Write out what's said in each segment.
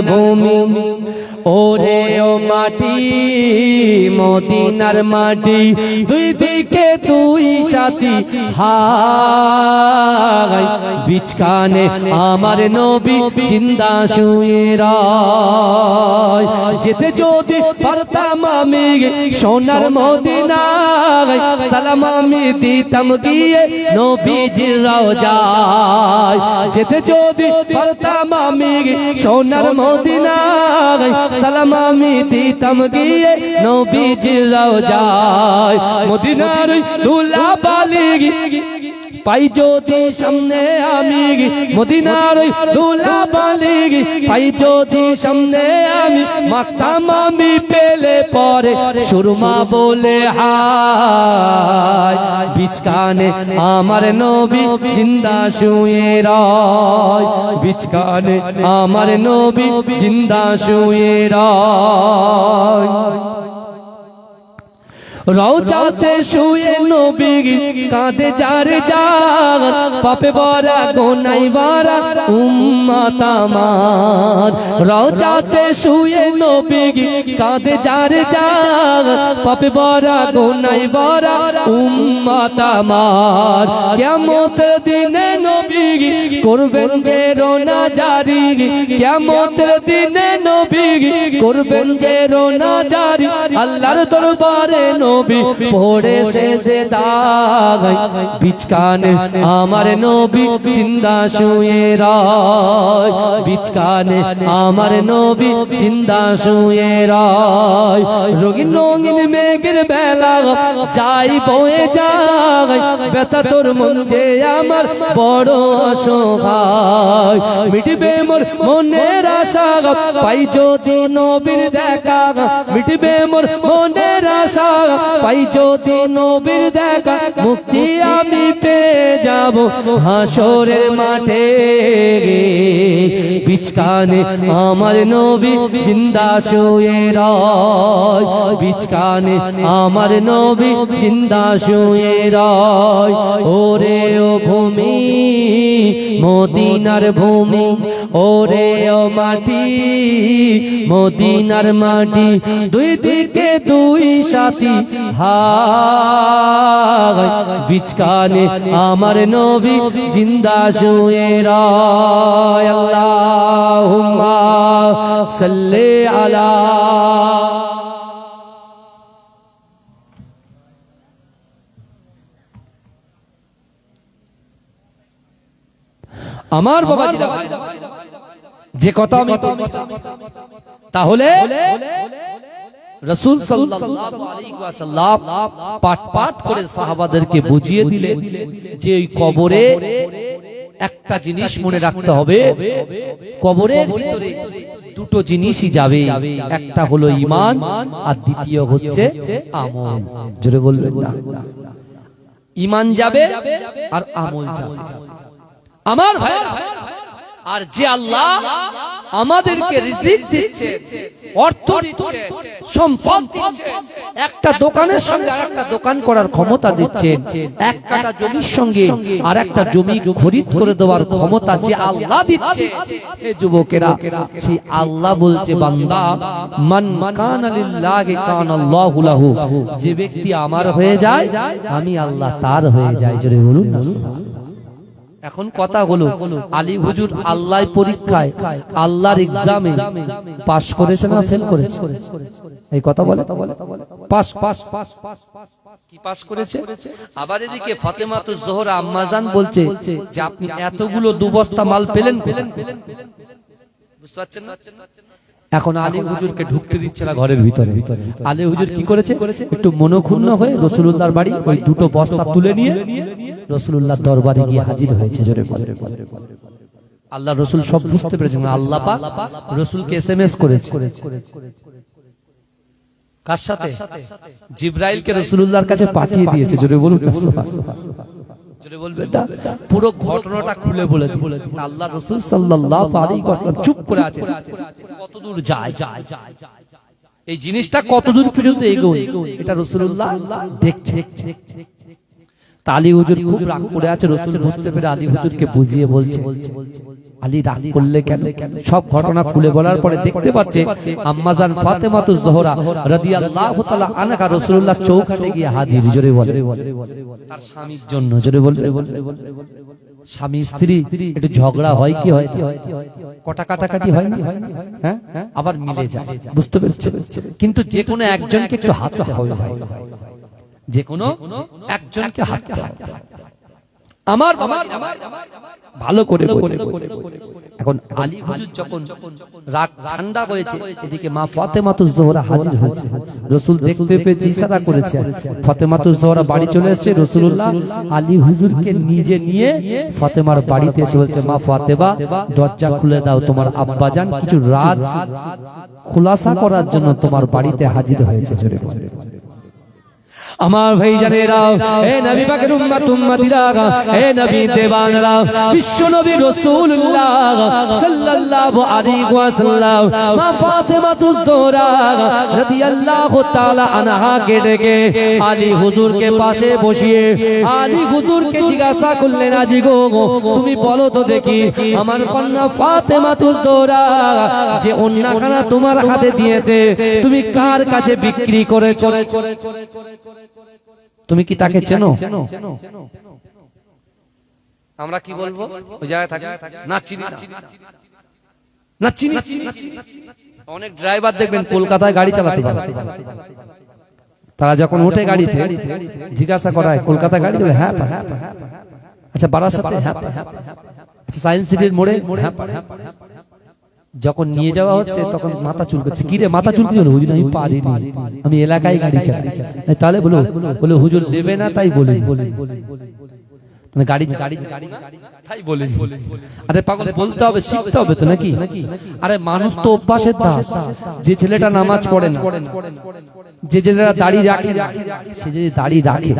ভূমি ওরে ও মাটি মদিনার মাটি দুই দিকে দুই সাথী হায় বিচকানে আমার নবী জিন্দা শুয়ে রয় যেতে যদি পারতাম আমি সোনার মদিনায় সালাম আমি দিতাম গিয়ে নবীজির রওজায় যেতে যদি পারতাম আমি সোনার মদিনায় সালাম আমি দিতাম গিয়ে নবীজির রওজায় মদিনার ধুলা বালি পাই যদি সামনে আমি মদিনার ধুলা বালি পাই যদি সামনে আমি মাতাম আমি পেলে পরে সুরমা বলে হায় বিচকানে আমার নবী জিন্দা শুয়ে রয় বিচকানে আমার নবী জিন্দা শুয়ে রয় রওজাতে শুয়ে নবী কাঁদে যার যার পাপে ভরা গোনায় ভরা উম্মত আমার রওজাতে শুয়ে নবী কাঁদে যার যার পাপে ভরা গোনায় ভরা উম্মত আমার কিয়ামতের দিনে নবী করবেন যে রোনা জারি কিয়ামতের দিনে নবী করবেন যে রোনা জারি আল্লাহর দরবারে নবী পড়ে শেষে দাগায় বিচকানে আমার নবী জিন্দা শুয়ে রয় বিচকানে আমার নবী জিন্দা শুয়ে রয় রঙিন রঙিন মেঘের বেলা যাই বয়ে যায় ব্যথা তোর মন যে আমার বড় অসহায় মিটবে মোর মনের আশা পাই যদি নবীর দেখা মিটবে মোর মনের আশা পাই যদি নবীর দেখা মুক্তি আমি পেয়ে যাব হাসরের মাঠে বিচকানে আমার নবী জিন্দা শুয়ে রয় বিচকানে আমার নবী জিন্দা শুয়ে রয় ওরে ও ভূমি মদিনার ভূমি ওরে ও মাটি মদিনার মাটি দুই দিকে দুই সাথী হায় বিচকানে আমার নবী জিন্দা শুয়ে রয় আল্লাহুম্মা সাল্লি আলা আমার বাবাজিরা যে কথা আমি তাহলে রাসূল সাল্লাল্লাহু আলাইহি ওয়াসাল্লাম পাঠ পাঠ করে সাহাবাদেরকে বুঝিয়ে দিলেন যে এই কবরে একটা জিনিস মনে রাখতে হবে কবরের ভিতরে দুটো জিনিসই যাবে একটা হলো ঈমান আর দ্বিতীয় হচ্ছে আমল জোরে বলবেন না ঈমান যাবে আর আমল যাবে আমার ভাই আর যে আল্লাহ আমাদেরকে রিজিক দিচ্ছে অর্থ দিচ্ছে সম্পদ দিচ্ছে একটা দোকানের সঙ্গে আরেকটা দোকান করার ক্ষমতা দিচ্ছেন এক কাঠা জমির সঙ্গে আরেকটা জমি খরিদ করে দেওয়ার ক্ষমতা যে আল্লাহ দিচ্ছে হে যুবকেরা সেই আল্লাহ বলছে বান্দা মান কানা লিল্লাহি কানাল্লাহু লাহু যে ব্যক্তি আমার হয়ে যায় আমি আল্লাহ তার হয়ে যাই জোরে বলুন না এখন কথা হলো আলী হুজুর আল্লাহর পরীক্ষায় আল্লাহর এক্সামে পাস করেছে না ফেল করেছে এই কথা বলে পাস পাস পাস কি পাস করেছে আবার এদিকে ফাতেমাতুজ জোহরা আম্মাজান বলছে যে আপনি এতগুলো দুবস্তা মাল পেলেন বুঝতে পারছেন না এখন আলী হুজুরকে ঢুকতে দিচ্ছে না ঘরের ভিতরে আলী হুজুর কি করেছে একটু মনক্ষুণ্ণ হয়ে রাসূলুল্লাহর বাড়ি ওই দুটো বস্তা তুলে নিয়ে রাসূলুল্লাহর দরবারে গিয়ে হাজির হয়েছে জোরে বলে আল্লাহ রাসূল সব বুঝতে পেরেছেন আল্লাহ পাক রাসূলকে এসএমএস করেছে কার সাথে জিবরাইলকে রাসূলুল্লাহর কাছে পাঠিয়ে দিয়েছে জোরে বলুন জোরে বলবেন না পুরো ঘটনাটা খুলে বলে আল্লাহ রাসূল সাল্লাল্লাহু আলাইহি ওয়াসাল্লাম চুপ করে আছে কতদূর যায় এই জিনিসটা কতদূর পর্যন্ত এগোয় এটা রাসূলুল্লাহ দেখছে আলী হুজুর খুব রাগ করে আছে রাসূল বুঝতে পেরে আলী হুজুরকে বুঝিয়ে বলছে আলী রাগ করলে কেন? সব ঘটনা খুলে বলার পরে দেখতে পাচ্ছে আম্মাজান ফাতেমাতুজ জোহরা রাদিয়াল্লাহু তাআলা আনহা রাসূলুল্লাহ চৌকাঠে গিয়ে হাজির। জোরে বলে, তার স্বামীর জন্য। জোরে বলে, স্বামী স্ত্রী একটু ঝগড়া হয় কি হয়, কটা কাটাকাটি হয় না, হ্যাঁ, আবার মিলে যায়, বুঝতে পেরেছেন? কিন্তু যে কোনো একজনকে একটু হাঁটতে হবে ভাই, যে কোনো একজনকে হাঁটতে হবে। আমার ভালো করে এখন আলী হুজুর যখন রাগ ঠান্ডা হয়েছে, এদিকে মা ফাতেমাতুজ জোহরা হাজির হয়েছে। রাসূল দেখতে পেয়ে ইশারা করেছে, ফাতেমাতুজ জোহরা বাড়ি চলে এসেছে। রাসূলুল্লাহ আলী হুজুরকে নিজে নিয়ে ফাতেমার বাড়িতে এসে বলছে, মা ফাতেমা দরজা খুলে দাও, তোমার আব্বাজান কিছু রাজ খুলাসা করার জন্য তোমার বাড়িতে হাজির হয়েছে। জোরে বলে আমার ভাই জানেরা, হে নবী পাকের উম্মত উম্মতিরা, হে নবী দেবানরা, বিশ্ব নবী রাসূলুল্লাহ সাল্লাল্লাহু আলাইহি ওয়াসাল্লাম মা ফাতেমাতুজ জোহরা রাদিয়াল্লাহু তাআলা আনহাকে ডেকে আলী হুজুরকে পাশে বসিয়ে আলী হুজুরকে জিজ্ঞাসা করলেন, আজি গো তুমি বলো তো দেখি, আমার কন্যা ফাতেমাতুজ জোহরা যে ওন্নাখানা তোমার হাতে দিয়েছে, তুমি কার কাছে বিক্রি করেছো? তুমি কি তাকে চেনো? আমরা কি বলবো? ওই জায়গায় থাকে না, চিনি না, চিনি। অনেক ড্রাইভার দেখবেন কলকাতায় গাড়ি চালাতে পারে, তারা যখন ওঠে গাড়িতে জিজ্ঞাসা করায় কলকাতা গাড়ি চলে, হ্যাঁ, আচ্ছা বারাসাতে, হ্যাঁ, আচ্ছা সায়েন্স সিটির মোড়ে, হ্যাঁ। যখন নিয়ে যাওয়া হচ্ছে তখন মাথা চুলকাচ্ছে, কি রে মাথা চুলকি হলো? হুজুর আমি পারিনি, আমি এলাকায় গাড়ি চালাই। তাহলে বলে হুজুর দেবে না তাই বলে গাড়ি তাই বলে। আরে পাগল, বলতে হবে, শিখতে হবে তো নাকি? আরে মানুষ তো অভ্যাসের দাস। যে ছেলেটা নামাজ পড়ে না, যে ছেলেটা দাড়ি রাখে না, সে যদি দাড়ি রাখে,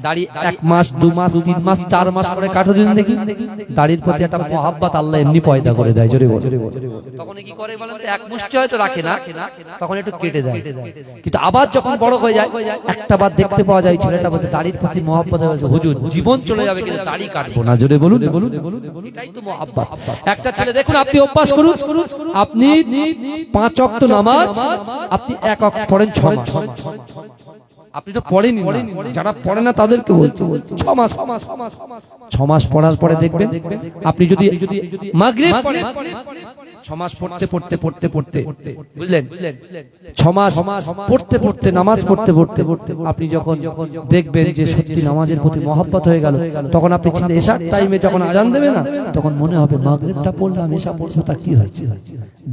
দাড়ি 1 মাস 2 মাস 3 মাস 4 মাস করে কাটো দিন দেখি, দাড়ির প্রতি একটা মহাব্বত আল্লাহ এমনি পয়দা করে দেয়। জোরে বলে, তখন কি করে বলেন তো, এক মুষ্টি হয়তো রাখে না, তখন একটু কেটে দেয়। কিন্তু আবার যখন বড় হয়ে যায়, একটা বার দেখতে পাওয়া যায় ছেলেটা বলছে দাড়ির প্রতি মহাব্বত হয়েছে, হুজুর জীবন চলে যাবে কিন্তু দাড়ি কাটবো না। জোরে বলুন, এটাই তো মহাব্বত। একটা ছেলে দেখুন, আপনি অভ্যাস করুন, আপনি 5 ওয়াক্ত নামাজ আপনি 1 ওয়াক্ত পড়েন 6 মাস। আপনি তো পড়েনি, যারা পড়ে না তাদেরকে বলছি 6 মাস পড়ার পরে দেখবেন আপনি যদি মাগরিব পড়েন, 6 মাস পড়তে বুঝলেন, 6 মাস পড়তে নামাজ পড়তে আপনি যখন দেখবেন যে সত্যি নামাজের প্রতি মহব্বত হয়ে গেল, তখন আপনি এশার টাইমে যখন আজান দেবে না, তখন মনে হবে মাগরিবটা পড়লাম, এশা পড়বো, তা কি হয়েছে?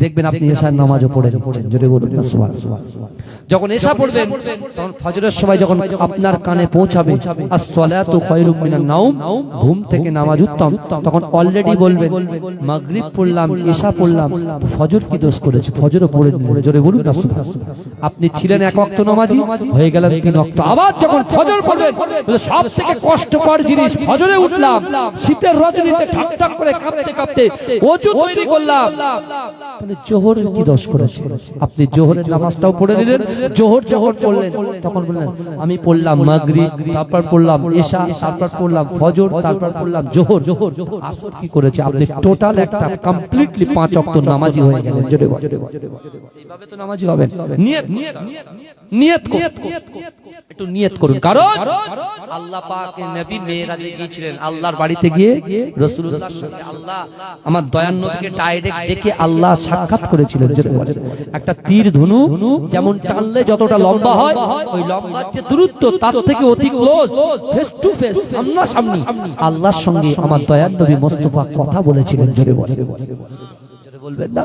দেখবেন আপনি এশার নামাজও পড়ে রেখেছেন। জোরে বলুন না সুবহানাল্লাহ। যখন এশা পড়বেন তখন ফজরের সময় যখন আপনার কানে পৌঁছাবে আস-সালাতু খায়রুম মিনান নাওম, ঘুম থেকে নামাজ উত্তম, তখন অলরেডি বলবেন মাগরিব পড়লাম, এশা পড়লাম, ফজর কি দোষ করেছে? ফজরও পড়ে নিলেন। জোরে বলুন না সুবহানাল্লাহ। আপনি ছিলেন 1 ওয়াক্ত নামাজি, হয়ে গেলেন 3 ওয়াক্ত। আবার যখন ফজর পড়বেন, সব থেকে কষ্টকর জিনিস, ফজরে উঠলাম, শীতের রজনীতে ঠকঠক করে কাঁপতে ওযু তৈরি করলাম, তাহলে জোহর কি দোষ করেছে? আপনি জোহরের নামাজটাও পড়ে নিলেন, জোহর পড়লেন, তখন বললেন আমি পড়লাম মাগরিব, তারপর পড়লাম এশা, তারপর পড়লাম ফজর, তারপর পড়লাম জোহর। আসর কি করেছে? আপনি টোটাল একটা কমপ্লিটলি 5 ওয়াক্ত নামাজি হয়ে গেলেন। জোরে বল, এইভাবে তো নামাজি হবেন। নিয়ত একটু নিয়ত করুন, কারণ আল্লাহ পাকের নবী মেরাজে গিয়েছিলেন, আল্লাহর বাড়িতে গিয়ে রাসূলুল্লাহর সঙ্গে আল্লাহ আমার দয়ার নবীকে ডাইরেক্ট দেখে আল্লাহ সাক্ষাৎ করেছিলেন। জোরে বল, একটা তীর ধনু যেমন টানলে যতটা লম্বা হয়, ওই লম্বার যে দূরত্ব তার থেকে অতি ক্লোজ, ফেস টু ফেস, সামনাসামনি আল্লাহর সঙ্গে আমার দয়ার নবী মুস্তাফা কথা বলেছিলেন। জোরে বল, বলবেন না?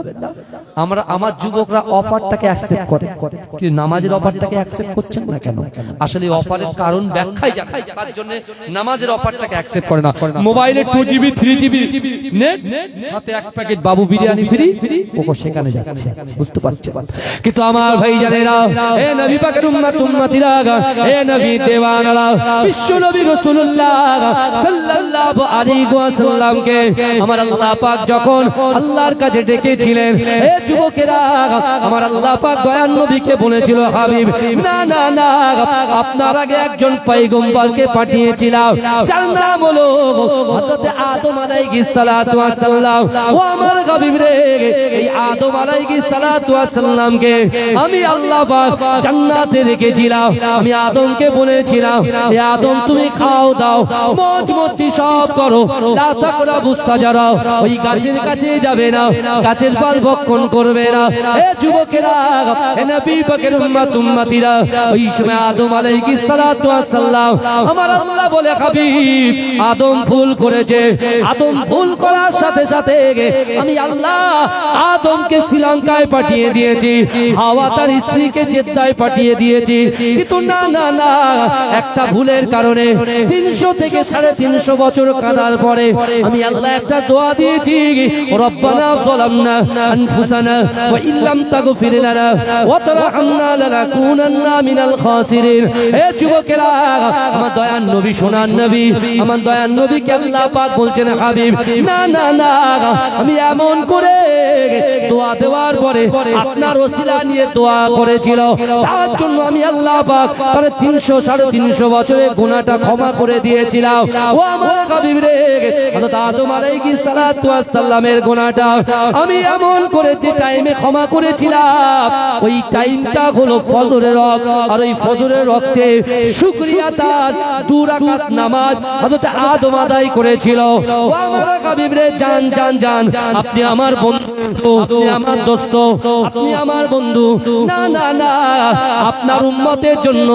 আমার যুবকরা অফারটাকে অ্যাকসেপ্ট করে, কিন্তু নামাজের অফারটাকে অ্যাকসেপ্ট করছেন না কেন? আসলে অফারের কারণ ব্যাখ্যাই জানেন, তার জন্য নামাজের অফারটাকে অ্যাকসেপ্ট করে না। মোবাইলে 2GB 3GB নেট, সাথে 1 প্যাকেট বাবু বিরিয়ানি ফ্রি, ওকে সেখানে যাচ্ছে, বুঝতে পারছেন? কিন্তু আমার ভাই জানেরা, হে নবী পাকের উম্মত উম্মতিরা, হে নবী দেওয়ানারা, বিশ্ব নবী রাসূলুল্লাহ সাল্লাল্লাহু আলাইহি ওয়াসাল্লামকে আমার আল্লাহ পাক যখন আল্লাহর কাছে ডেকেছিলেন। হে যুবকেরা, আমার আল্লাহ পাক দয়ার নবীকে বলেছিল, হাবিব না না না, আপনার আগে একজন পয়গম্বরকে পাঠিয়েছিলাম, যার নাম হলো হযরত আদম আলাইহিস সালাতু ওয়াস সালাম। ও আমার হাবিব রে, এই আদম আলাইহিস সালাতু ওয়াস সালামকে আমি আল্লাহ পাক জান্নাতে রেখেছিলাম। আমি আদমকে বলেছিলাম, হে আদম তুমি খাও দাও মौज মস্তি সব করো, লা তাকরাবুস সাজারা, ওই গাছের কাছে যাবে না, গাছের ফল ভক্ষণ করবে না। হে যুবকেরা, হে নবী পাকের উম্মত উম্মতিরা, ওই সময় আদম আলাইহিস সালাতু ওয়াস সালাম আমার আল্লাহ বলে, হাবিব আদম ভুল করেছে। আদম ভুল করার সাথে সাথে আমি আল্লাহ আদমকে শ্রীলঙ্কায় পাঠিয়ে দিয়েছি, হাওয়া তার স্ত্রীকে জেদ্দায় পাঠিয়ে দিয়েছি। কিন্তু না না না, একটা ভুলের কারণে 300 থেকে 350 বছর কাঁদার পরে আমি আল্লাহ একটা দোয়া দিয়েছি, রব্বানা যালামনা আনফুসানা ওয়া ইল্লাম তাগফির লানা ওয়া তারহামনা লানাকুনান্না মিনাল খাসিরিন। হে যুবকেরা, আমার দয়ার নবী সোনার নবী, আমার দয়ার নবীকে আল্লাহ পাক বলছেন, হাবিব না না না, আমি এমন করে দোয়া দেওয়ার পরে আপনার ওসিলা নিয়ে দোয়া করেছিল, তার জন্য আমি আল্লাহ পাক তার 300-350 বছরের গুনাহটা ক্ষমা করে দিয়েছিলাম। ও আমার হাবিব রে, হযরত আদম আলাইহিস সালাতু ওয়াস সালামের গুনাহটা আমি এমন করে যে টাইমে ক্ষমা করেছিলাম, ওই টাইমটা হলো ফজরের ওয়াক্ত। আর ওই ফজরের ওয়াক্তে শুকরিয়া তার 2 রাকাত নামাজ হযরত আদম আদায় করেছিল। ও আমার হাবিব রে, জান জান জান, আপনি আমার বন্ধু, আপনি আমার দোস্ত, আপনি আমার বন্ধু। না না না, আপনার উম্মতের জন্য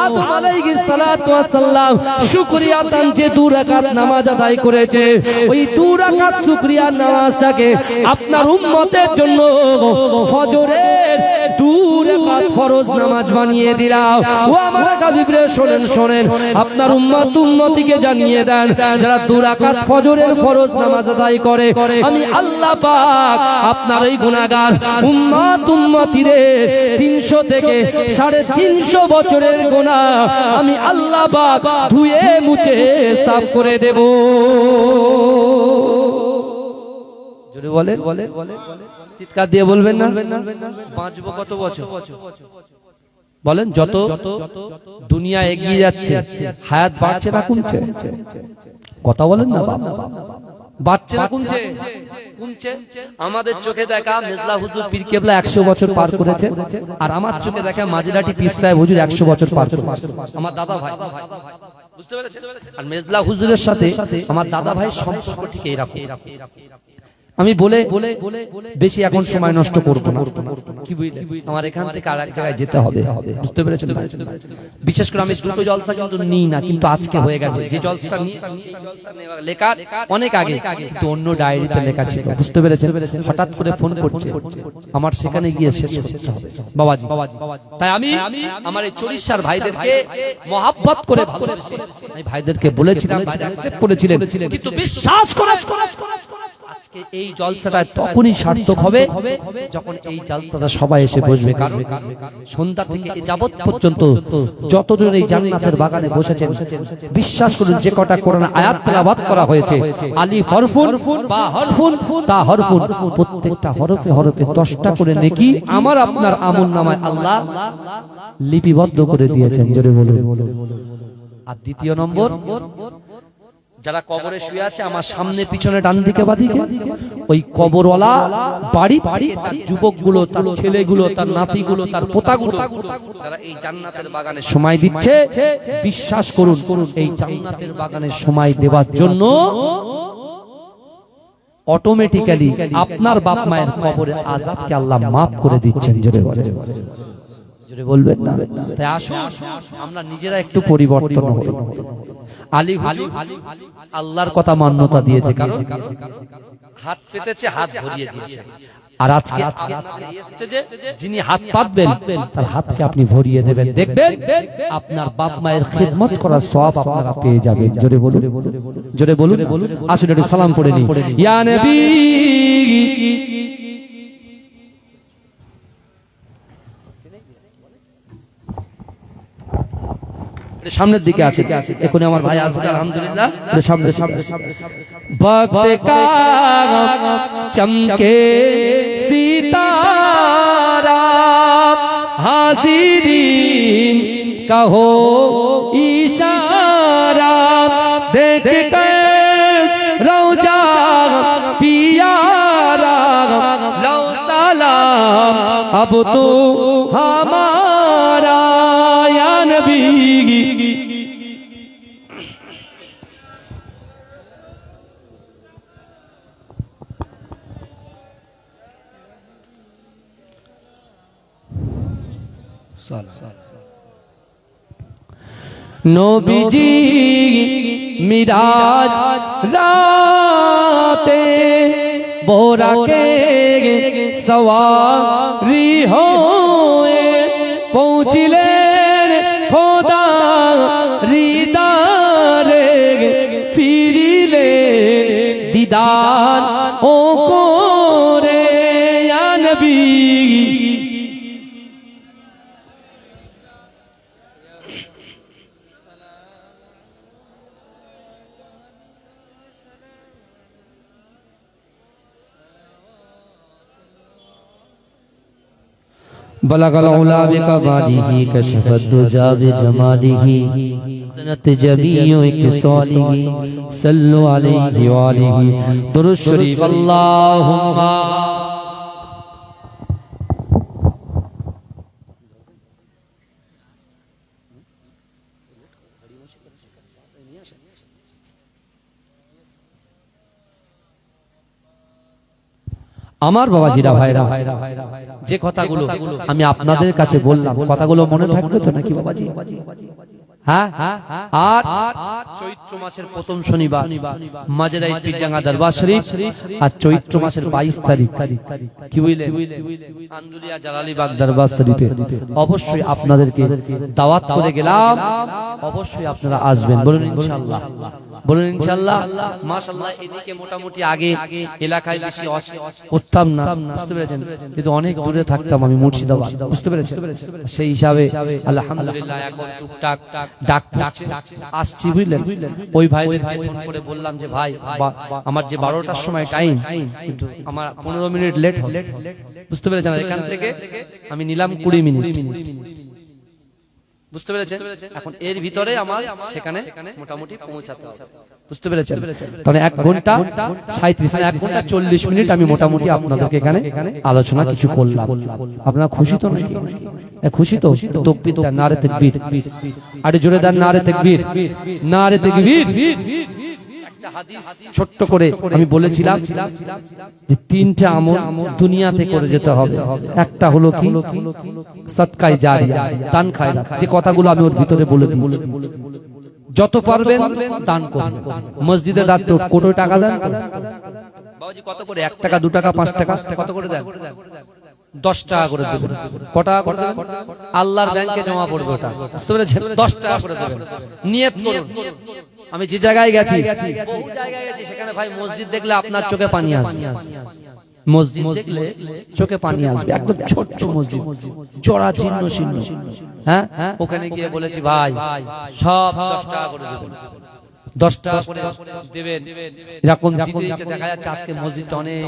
আদম আলাইহিস সালাতু ওয়াস সালাম শুকরিয়া তান যে 2 রাকাত নামাজ আদায় করেছে, ওই 2 রাকাত শুকরিয়ার নামাজটাকে আপনার উম্মতের জন্য ফজরের 2 রাকাত ফরজ নামাজ বানিয়ে দিলাম। ও আমার হাবিব রে, শোনেন শোনেন, আপনার উম্মত উম্মতিকে জানিয়ে দেন, যারা 2 রাকাত ফজরের ফরজ নামাজ আদায় করে, আমি আল্লাহ পাক আপনার এই গুনাহগার উম্মত উম্মতিদের 300 থেকে 350 বছরের গুনাহ আমি আল্লাহ পাক ধুয়ে মুছে সাফ করে দেব। জোরে বলে, চিৎকার দিয়ে বলবেন না, বাঁচবো কত বছর? বলেন, যত দুনিয়া এগিয়ে যাচ্ছে হায়াত বাড়ছে না কমছে? কথা বলেন না বাবা, বাড়ছে না কমছে? আমাদের চোখে দেখা মেজলা হুজুর পীর কেবলা 100 বছর পার করেছে, আর আমার চোখে দেখা মাঝিরাটি পীর সাহেব হুজুর 100 বছর পার করেছে। আমার দাদা ভাই, বুঝতে পেরেছেন? আর মেজলা হুজুরের সাথে আমার দাদা ভাই সম্পর্ক ঠিক এইরকম। আমি বলে বেশি এখন সময় নষ্ট করব না, কি বুঝলেন? আমার এখান থেকে আর এক জায়গায় যেতে হবে, বুঝতে পেরেছেন ভাই? বিশেষ করে আমি দুটো জলসা কিন্তু নিই না, কিন্তু আজকে হয়ে গেছে। যে জলসাটা নিয়ে লেখা অনেক আগে, কিন্তু অন্য ডায়েরিতে লেখা ছিল, বুঝতে পেরেছেন? হঠাৎ করে ফোন করছে, আমার সেখানে গিয়ে শেষ করতে হবে বাবাজি। তাই আমি আমার এই 40 ভাইদেরকে মহাব্বত করে ভালোবেসে আমি ভাইদেরকে বলেছিলাম, ভাইরা অ্যাকসেপ্ট করেছিলেন, কিন্তু বিশ্বাস করে আজকে এই জলসাটা তখনই সার্থক হবে যখন এই জলসাটা সবাই এসে বসবে। কারণ সন্ধ্যা থেকে এই যাবত পর্যন্ত যতজন এই জান্নাতের বাগানে বসেছেন, বিশ্বাস করুন যে কটা কোরআন আয়াত তেলাওয়াত করা হয়েছে, আলিফ হরফুন বা হরফুন তা হরফুন, প্রত্যেকটা হরফে হরফে 10টা করে নেকি আমার আপনার আমলনামায় আল্লাহ লিপিবদ্ধ করে দিয়েছেন। জোরে বলুন। আর দ্বিতীয় নম্বর, যারা কবরে শুয়ে আছে আমার সামনে পিছনে ডান দিকে বাদিকে, ওই কবরওয়ালা বাড়ি তার যুবকগুলো, তার ছেলেগুলো, তার নাতিগুলো, তার পোতাগুলো, যারা এই জান্নাতের বাগানে সময় দিচ্ছে, বিশ্বাস করুন এই জান্নাতের বাগানে সময় দেওয়ার জন্য অটোমেটিক্যালি আপনার বাপ মায়ের কবরের আযাবকে আল্লাহ মাফ করে দিচ্ছেন। জোরে বলবেন না? তাই আসুন আমরা নিজেরা একটু পরিবর্তন হই। আলী হুজুর আল্লাহর কথা মান্যতা দিয়েছে, কারণ হাত পেতেছে, হাত ভরিয়ে দিয়েছে। আর আজকে যিনি হাত পাতবেন তার হাতকে আপনি ভরিয়ে দেবেন, দেখবেন আপনার বাপ মায়ের খিদমত করার সওয়াব আপনারা পেয়ে যাবেন। জোরে বলুন, জোরে বলুন। আসুন একটু সালাম পড়ে নিই। ইয়া নবী সামনের দিকে আছে, এখন আমার ভাই আসবে আলহামদুলিল্লাহ। সামনে সামনে वक्त का चमके सितारा हाजिरीन कहो इशारा देख कर रोजा पियारा लो सलाम अब तो हमारा या नबी। नबीजी मिराज राते बोरा के सवारी होए पहुँचले खोदा रीदारे फिरिले दीदार ओ को रे या नबी। बलगल उला बिकमालिही कशफत दुजा बिजमालिही सनत जमीउ इकसालिही सल्लु अलैहि व आलिही दुरूद शरीफ अल्लाहुम्मा। আমার বাবাজিরা ভাইরা, যে কথাগুলো আমি আপনাদের কাছে বললাম কথাগুলো মনে থাকবে তো নাকি বাবাজি? হ্যাঁ, আর চৈত্র মাসের প্রথম শনিবার মাঝেরাই পীরডাঙ্গা দরবার শরীফ, আর চৈত্র মাসের 22 তারিখ কি বুঝলেন আন্দুলিয়া জালালীবাগ দরবার শরীফে অবশ্যই আপনাদেরকে দাওয়াত করে গেলাম, অবশ্যই আপনারা আসবেন। বলুন ইনশাআল্লাহ, বলুন ইনশাআল্লাহ। মাশাআল্লাহ এদিকে মোটামুটি আগে এলাকায় বেশি করতাম না, বুঝতে পেরেছেন, কিন্তু অনেক দূরে থাকতাম আমি মুর্শিদাবাদ, বুঝতে পেরেছেন। সেই হিসাবে আলহামদুলিল্লাহ এখন টুকটাক ডাক আসছি, বুঝলেন। ওই ভাইদেরকে ফোন করে বললাম যে ভাই আমার যে 12টার সময় টাইম, কিন্তু আমার 15 মিনিট লেট হল, বুঝতে পেরেছেন। এখান থেকে আমি নিলাম 20 মিনিট, বুঝতে পেরেছেন। এখন এর ভিতরে আমার সেখানে মোটামুটি পৌঁছাতে হবে, বুঝতে পেরেছেন। তাহলে 1 ঘন্টা 37 1 ঘন্টা 40 মিনিট আমি মোটামুটি আপনাদেরকে এখানে আলোচনা কিছু করলাম। আপনারা খুশি তো নাকি? খুশি তো? তাকবীর দেন, নারে তাকবীর, আরে জোরে দেন নারে তাকবীর, নারে তাকবীর। একটা হাদিস ছোট্ট করে আমি বলেছিলাম যে 3টা আমল দুনিয়াতে করে যেতে হবে। একটা হলো কি সাদকায়ে জারিয়া, দান খায়রাত, যে কথাগুলো আমি ওর ভিতরে বলে দিয়েছি। যত পারবেন দান করুন। মসজিদে দান তো কোটি টাকা দেন বাবাজি, কত করে? 1 টাকা 2 টাকা 5 টাকা কত করে দেন? 10 টাকা করে দেবেন। কত টাকা করে দেবেন? আল্লাহর ব্যাংকে জমা পড়বে ওটা, বুঝতে পেরেছেন। 10 টাকা করে দেবেন, নিয়ত করুন। আমি যে জায়গায় গেছি, বহু জায়গায় গেছি, সেখানে ভাই মসজিদ দেখলে আপনার চোখে পানি আসবে, মসজিদ দেখলে চোখে পানি আসবে। একদম ছোট্ট মসজিদ, জরা জীর্ণ শীর্ণ, হ্যাঁ, ওখানে গিয়ে বলেছি ভাই সব 10 টাকা করে দেবেন, 10 টাকা করে দেবেন। এরকম দিতে দিতে দেখা যাচ্ছে আজকে মসজিদটা অনেক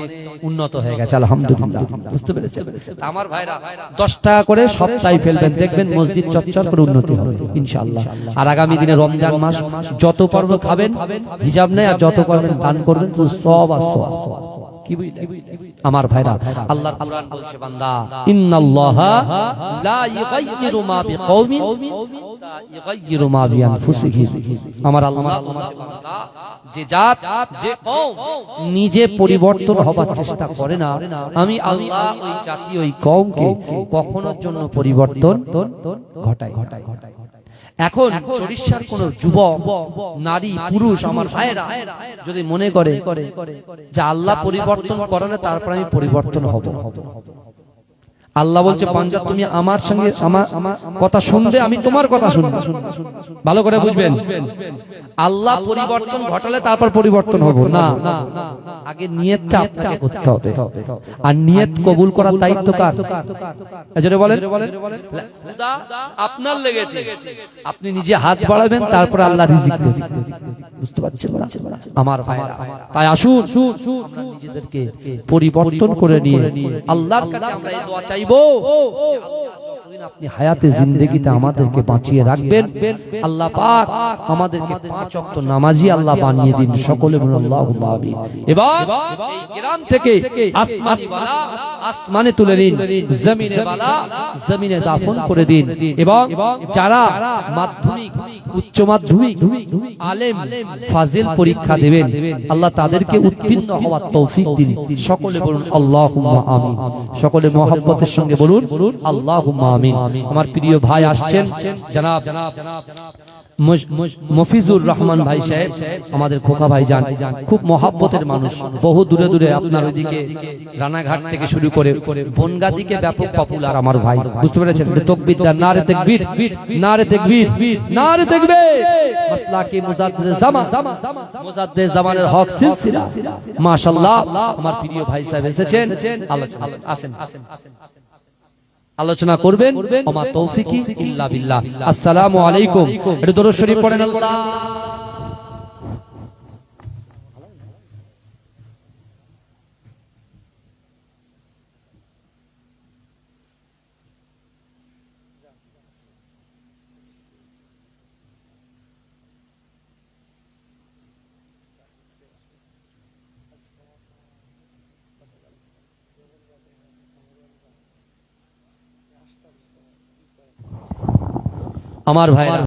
উন্নত হয়ে গেছে আলহামদুলিল্লাহ, বুঝতে পেরেছেন। আমার ভাইরা 10 টাকা করে সপ্তাহে ফেলবেন, দেখবেন মসজিদ চচ্চর করে উন্নতি হবে ইনশাআল্লাহ। আর আগামী দিনে রমজান মাস, যত পারবেন খাবেন, হিসাব নেই, আর যত পারবেন দান করবেন, তো সব আর সব। কি বুঝলেন আমার ভাইরা? আল্লাহর কুরআন বলছে বান্দা ইন্নাল্লাহা লা ইউগাইয়িরু মা বিকওমিন হাত্তা ইউগাইয়িরু মা বিআনফুসিহিম। আমার আল্লাহ বলছে বান্দা, যে জাত যে কওম নিজে পরিবর্তন হবার চেষ্টা করে না, আমি আল্লাহ ওই জাতি ওই কওমকে কখনোর জন্য পরিবর্তন ঘটাই। এখন চরিষ্যার কোন যুবক, নারী, পুরুষ আমার ভাইরা যদি মনে করে যে আল্লাহ পরিবর্তন করালে তারপর আমি পরিবর্তন হব, আল্লাহ বলছে বান্দা তুমি আমার সঙ্গে আমার কথা শুনবে, আমি তোমার কথা শুনবো। ভালো করে বুঝবেন, আল্লাহ পরিবর্তন ঘটালে তারপর পরিবর্তন হবো না, আগে নিয়তটা আপনাকে করতে হবে, আর নিয়ত কবুল করার দায়িত্ব কার? এজন্য বলেন খোদা আপনার লেগেছে, আপনি নিজে হাত বাড়াবেন, তারপর আল্লাহ রিজিক দেবেন। বুঝতে পারছেন না আমার ভাইরা? তাই আসুন আমরা নিজেদেরকে পরিবর্তন করে নিয়ে আল্লাহর কাছে আমরা এই দোয়া চাইবো যে আল্লাহ যতদিন আপনি হায়াতে জিন্দেগিতে আমাদেরকে বাঁচিয়ে রাখবেন, আল্লাহ পাক আমাদেরকে 5 ওয়াক্ত নামাজি আল্লাহ বানিয়ে দিন। সকলে বলুন আল্লাহুম্মা আমিন। এবং এই গ্রাম থেকে আসমানি ওয়ালা আসমানে তুলে দিন, জমিনে ওয়ালা জমিনে দাফন করে দিন। এবং যারা মাধ্যমিক উচ্চ মাধ্যমিক আলেম ফাজিল পরীক্ষা দেবেন, আল্লাহ তাদেরকে উত্তীর্ণ হওয়ার তৌফিক দিন। সকলে বলুন আল্লাহুম্মা আমিন। সকলে মহব্বতের সঙ্গে বলুন আল্লাহুম্মা আমিন। আমার প্রিয় ভাই আসছেন জনাব মফিজুর রহমান ভাই সাহেব, আমাদের খোকা ভাই যান, খুব মহব্বতের মানুষ, বহু দূরে দূরে আপনার ওইদিকে রানাঘাট থেকে শুরু করে বনগা দিকে ব্যাপক পপুলার আমার ভাই। বুঝতে পেরেছেন? তাকবীর, নারে তাকবীর, নারে তাকবীর, নারে তাকবীর। মাসলাকি মুজাদ্দিদ জামান, মুজাদ্দিদ জামানের হক সিলসিলা, মাশাআল্লাহ আমার প্রিয় ভাই সাহেব এসেছেন। আলোচনা আসেন, আলোচনা করবেন। ওমা তৌফিকি ইল্লা বিল্লাহ। আসসালামু আলাইকুম। একটু দরুদ শরীফ পড়েন। আল্লাহ আমার ভাইরা